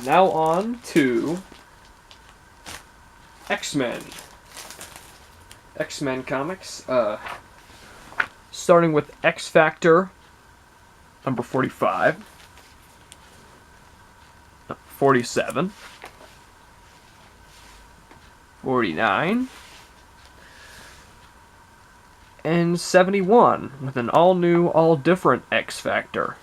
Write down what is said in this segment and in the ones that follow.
Now on to X-Men. X-Men comics. Starting with X Factor, number 45, 47, 49, and 71, with an all-new, all-different X Factor.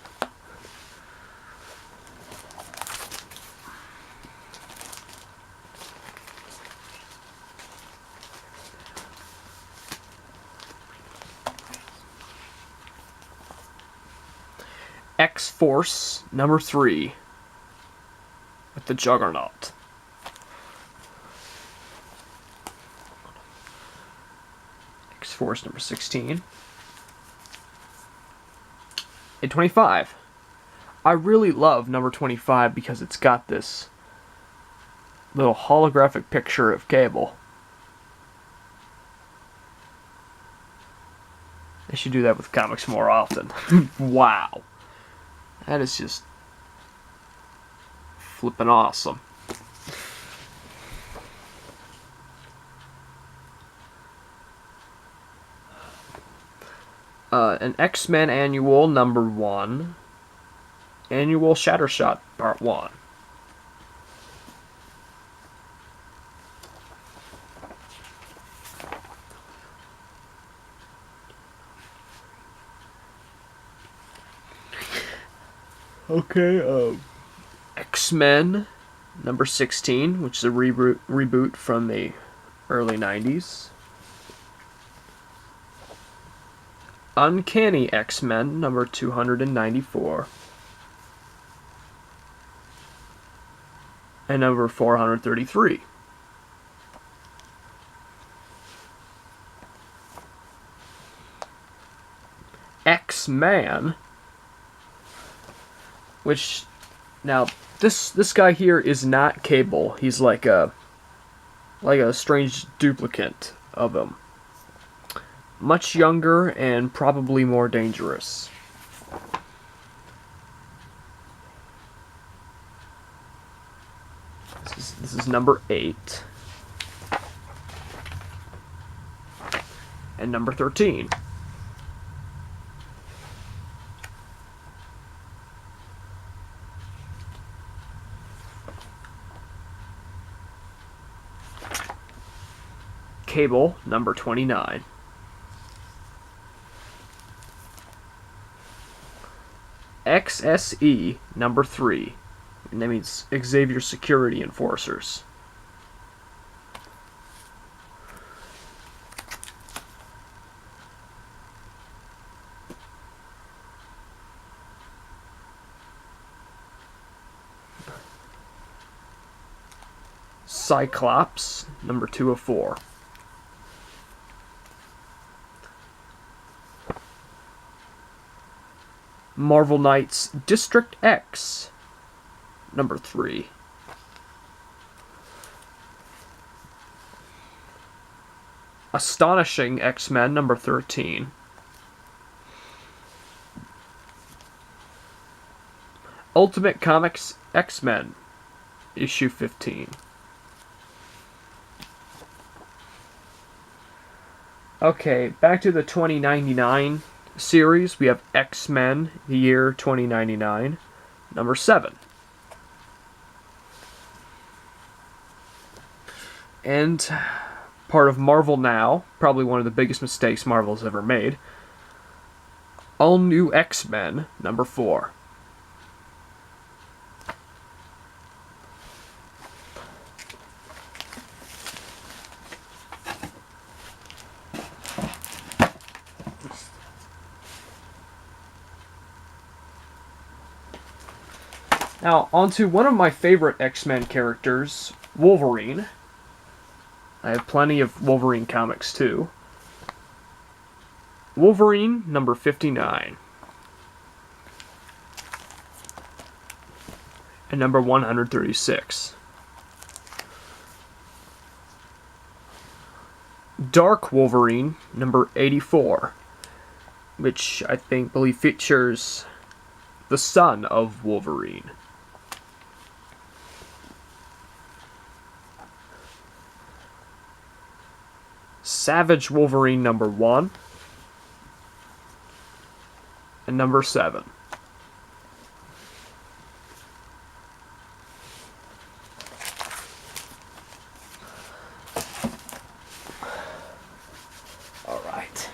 X-Force, number 3, with the Juggernaut. X-Force, number 16. And 25. I really love number 25 because it's got this little holographic picture of Cable. They should do that with comics more often. Wow. That is just flippin' awesome. An X-Men Annual number 1. Annual Shattershot part 1. Okay, X-Men number 16, which is a reboot from the early 90s. Uncanny X-Men number 294. And number 433. X-Man, which, now this guy here is not Cable. He's like a strange duplicate of him. Much younger and probably more dangerous. This is number 8. And number 13. Cable, number 29. XSE, number 3. And that means Xavier Security Enforcers. Cyclops, number 2 of 4. Marvel Knights District X, number 3. Astonishing X-Men, number 13. Ultimate Comics X-Men, issue 15. Okay, back to the 2099 series. We have X-Men, the year 2099, number 7. And part of Marvel Now, probably one of the biggest mistakes Marvel's ever made. All New X-Men, number 4. Now, onto one of my favorite X-Men characters, Wolverine. I have plenty of Wolverine comics, too. Wolverine, number 59. And number 136. Dark Wolverine, number 84. Which I believe features the son of Wolverine. Savage Wolverine number 1 and number 7. Alright.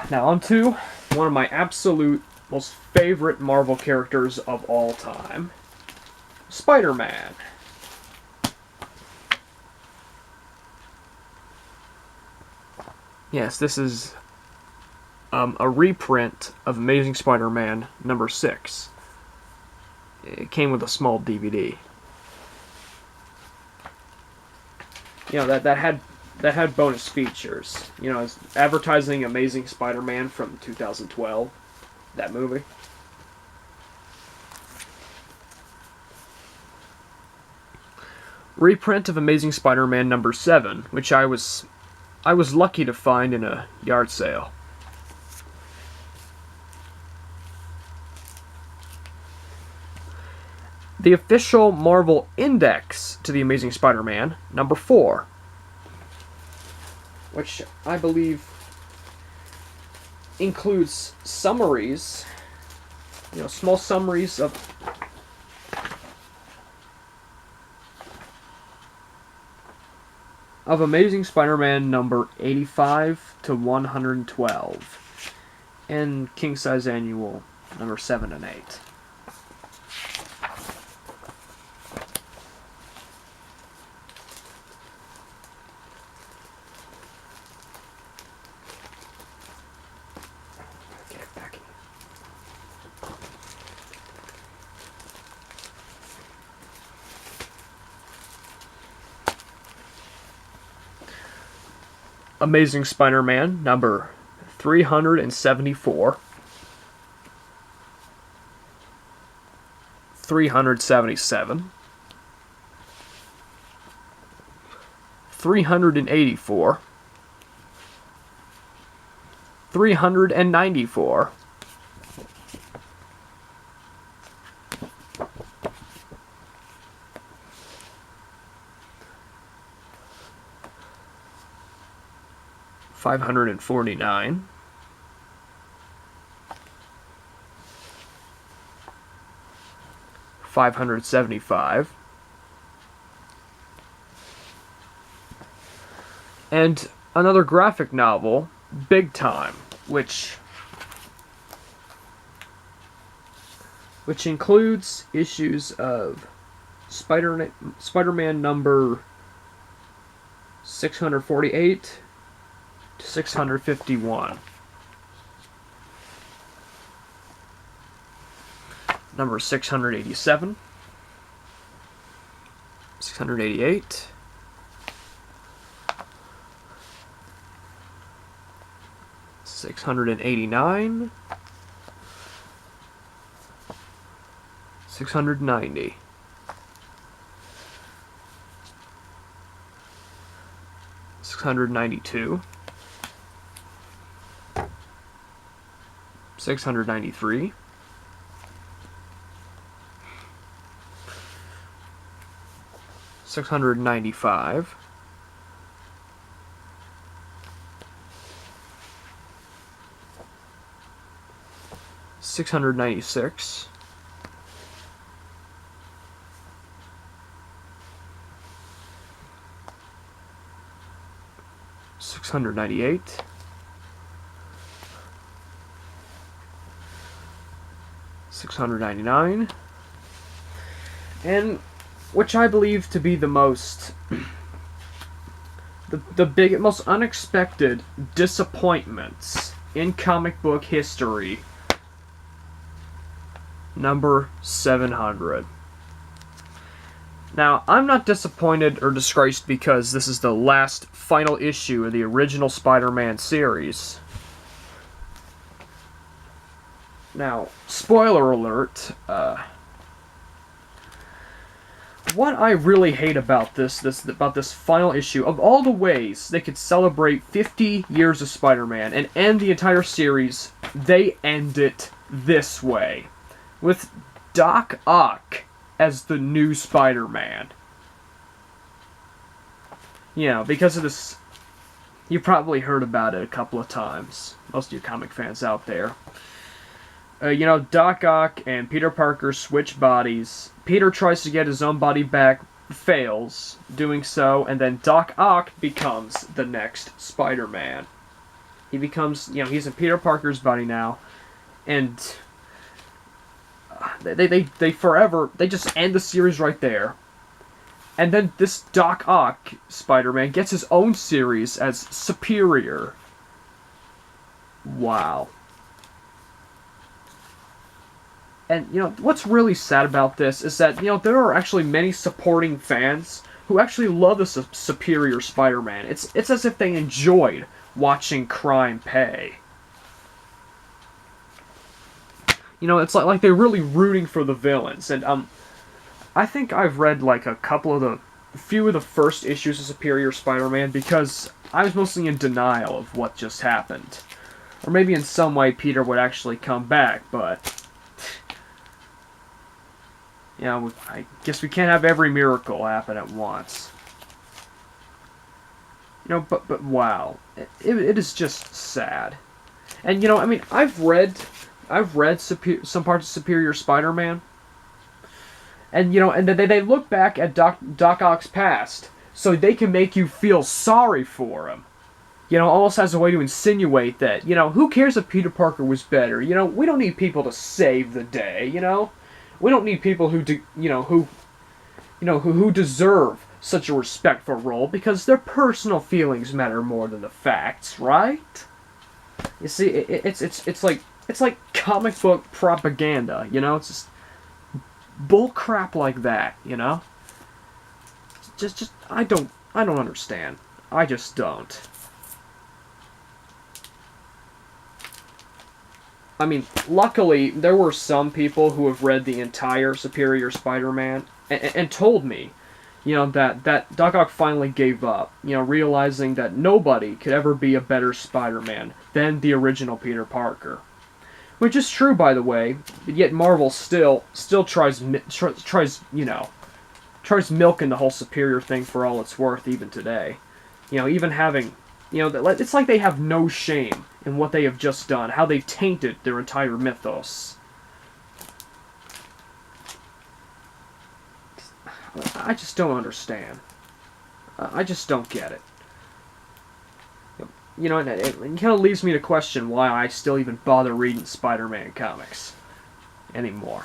Now on to one of my absolute most favorite Marvel characters of all time, Spider-Man. Yes, this is a reprint of Amazing Spider-Man number 6. It came with a small DVD. You know, that had bonus features. You know, it's advertising Amazing Spider-Man from 2012, that movie. Reprint of Amazing Spider-Man number 7, which I was lucky to find in a yard sale. The official Marvel Index to the Amazing Spider-Man, number 4, which I believe includes summaries, you know, small summaries of Amazing Spider-Man number 85 to 112, and King Size Annual number 7 and 8. Amazing Spider-Man number 374, 377, 384, 394, 549, 575, and another graphic novel, Big Time, which includes issues of Spider-Man number 648 to 651. Number 687, 688, 689, 690, 692, 693, 695, 696, 698, 699, and which I believe to be the most most unexpected disappointments in comic book history, number 700. Now, I'm not disappointed or disgraced because this is the last final issue of the original Spider-Man series. Now, spoiler alert, what I really hate about this final issue, of all the ways they could celebrate 50 years of Spider-Man and end the entire series, they end it this way, with Doc Ock as the new Spider-Man. You know, because of this, you probably heard about it a couple of times. Most of you comic fans out there. You know, Doc Ock and Peter Parker switch bodies. Peter tries to get his own body back, fails doing so, and then Doc Ock becomes the next Spider-Man. He becomes, you know, he's in Peter Parker's body now, and they forever, they just end the series right there. And then this Doc Ock Spider-Man gets his own series as Superior. Wow. And, you know, what's really sad about this is that, you know, there are actually many supporting fans who actually love the Superior Spider-Man. It's as if they enjoyed watching crime pay. You know, it's like they're really rooting for the villains. And, I think I've read, like, a few of the first issues of Superior Spider-Man because I was mostly in denial of what just happened. Or maybe in some way Peter would actually come back, but... You know, I guess we can't have every miracle happen at once. You know, but wow. It is just sad. And, you know, I mean, I've read some parts of Superior Spider-Man. And, you know, and they look back at Doc Ock's past so they can make you feel sorry for him. You know, almost as a way to insinuate that, you know, who cares if Peter Parker was better? You know, we don't need people to save the day, you know? We don't need people who deserve such a respectful role because their personal feelings matter more than the facts, right? You see, it's like comic book propaganda, you know? It's just bull crap like that, you know? Just I don't understand. I just don't. I mean, luckily, there were some people who have read the entire Superior Spider-Man and told me, you know, that Doc Ock finally gave up, you know, realizing that nobody could ever be a better Spider-Man than the original Peter Parker. Which is true, by the way, but yet Marvel still tries milking the whole Superior thing for all it's worth even today. You know, even having... You know, it's like they have no shame in what they have just done, how they tainted their entire mythos. I just don't understand. I just don't get it. You know, it kind of leaves me to question why I still even bother reading Spider-Man comics anymore.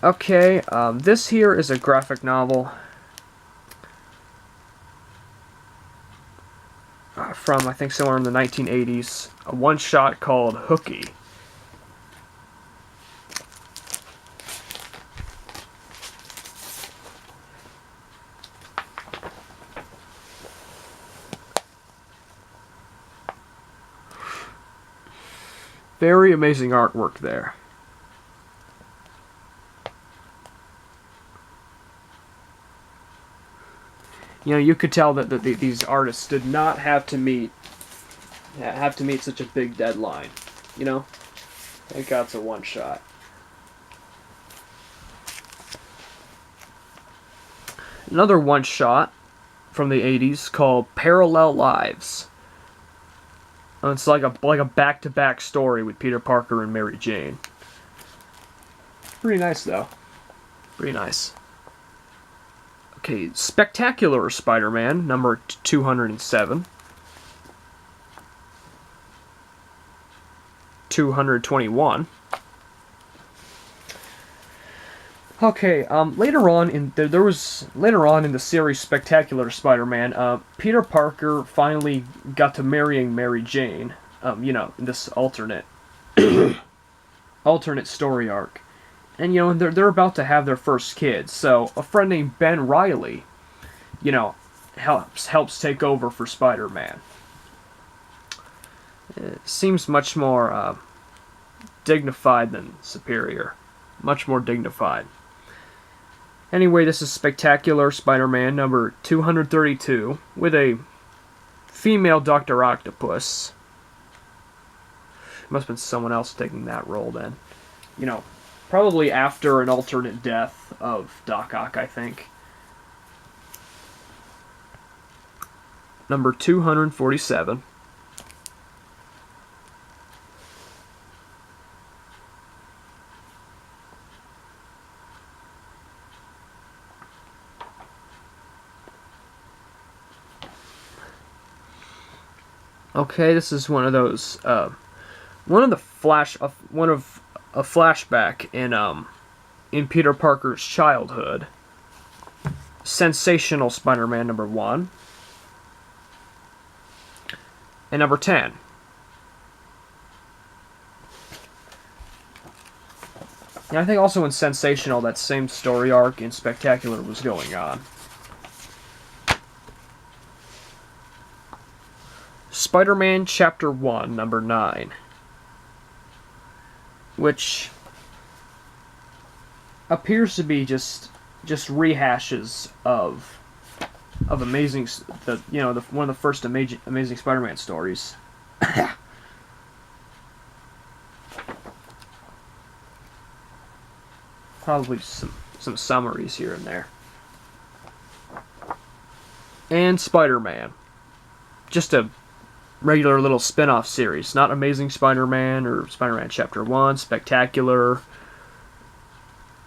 Okay, this here is a graphic novel from, I think, somewhere in the 1980s, a one-shot called Hooky. Very amazing artwork there. You know, you could tell that these artists did not have to meet such a big deadline. You know, thank God it's a one shot. Another one shot from the 80s called Parallel Lives. And it's like a back-to-back story with Peter Parker and Mary Jane. Pretty nice though. Pretty nice. Okay, Spectacular Spider-Man, number 207. 221. Okay, later on in the series Spectacular Spider-Man, Peter Parker finally got to marrying Mary Jane. You know, in this alternate story arc. And, you know, they're about to have their first kid, so a friend named Ben Reilly, you know, helps take over for Spider-Man. It seems much more dignified than Superior. Much more dignified. Anyway, this is Spectacular Spider-Man number 232, with a female Dr. Octopus. Must have been someone else taking that role then. You know, probably after an alternate death of Doc Ock, I think. number 247. Okay, this is one of those, one of a flashback in Peter Parker's childhood. Sensational Spider-Man number 1. And number 10. And I think also in Sensational, that same story arc in Spectacular was going on. Spider-Man Chapter 1, number 9. Which appears to be just rehashes of amazing, one of the first Amazing Spider-Man stories. Probably some summaries here and there. And Spider-Man, just a regular little spin-off series, not Amazing Spider-Man or Spider-Man Chapter 1, Spectacular,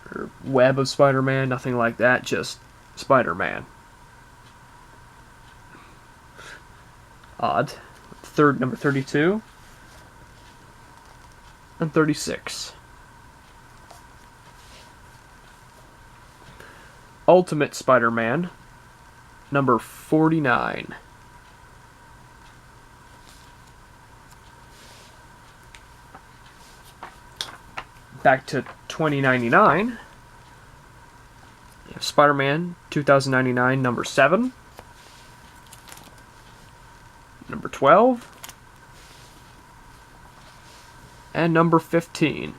or Web of Spider-Man, nothing like that, just Spider-Man. Odd. Number 32 and 36. Ultimate Spider-Man, number 49. Back to 2099. Spider-Man 2099, number 7. Number 12. And number 15.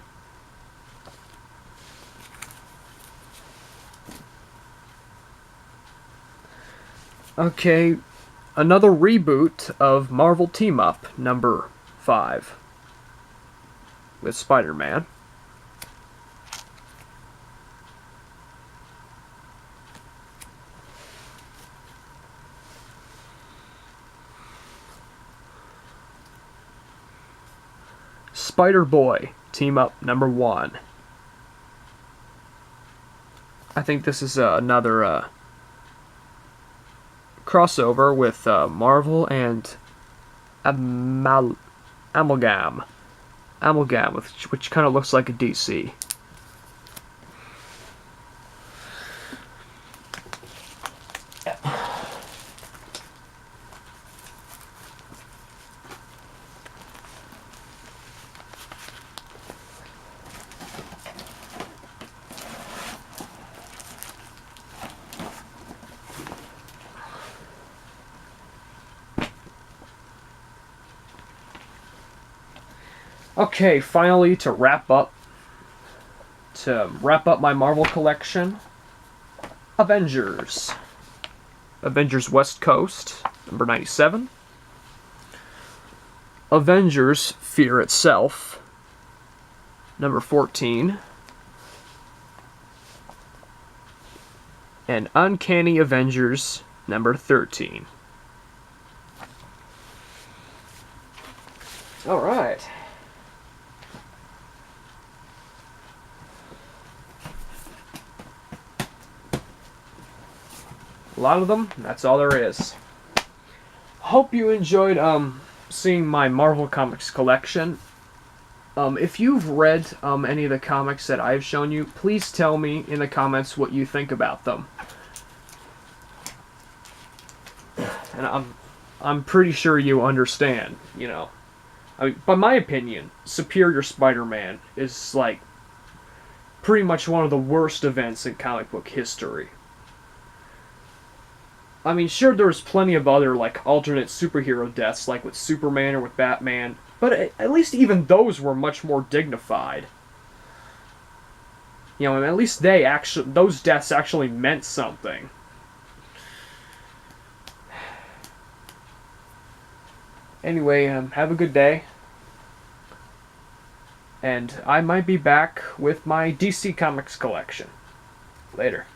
Okay, another reboot of Marvel Team Up, number 5. With Spider-Man. Spider-Boy Team Up number 1. I think this is another crossover with Marvel and Amalgam, which kind of looks like a DC. Okay, finally to wrap up my Marvel collection, Avengers West Coast, number 97. Avengers Fear Itself, number 14. And Uncanny Avengers, number 13. All right. A lot of them, that's all there is. Hope you enjoyed seeing my Marvel Comics collection. If you've read any of the comics that I've shown you, please tell me in the comments what you think about them. And I'm pretty sure you understand, you know. I mean, by my opinion, Superior Spider-Man is like pretty much one of the worst events in comic book history. I mean, sure, there's plenty of other, like, alternate superhero deaths, like with Superman or with Batman, but at least even those were much more dignified. You know, and at least those deaths actually meant something. Anyway, have a good day. And I might be back with my DC Comics collection. Later.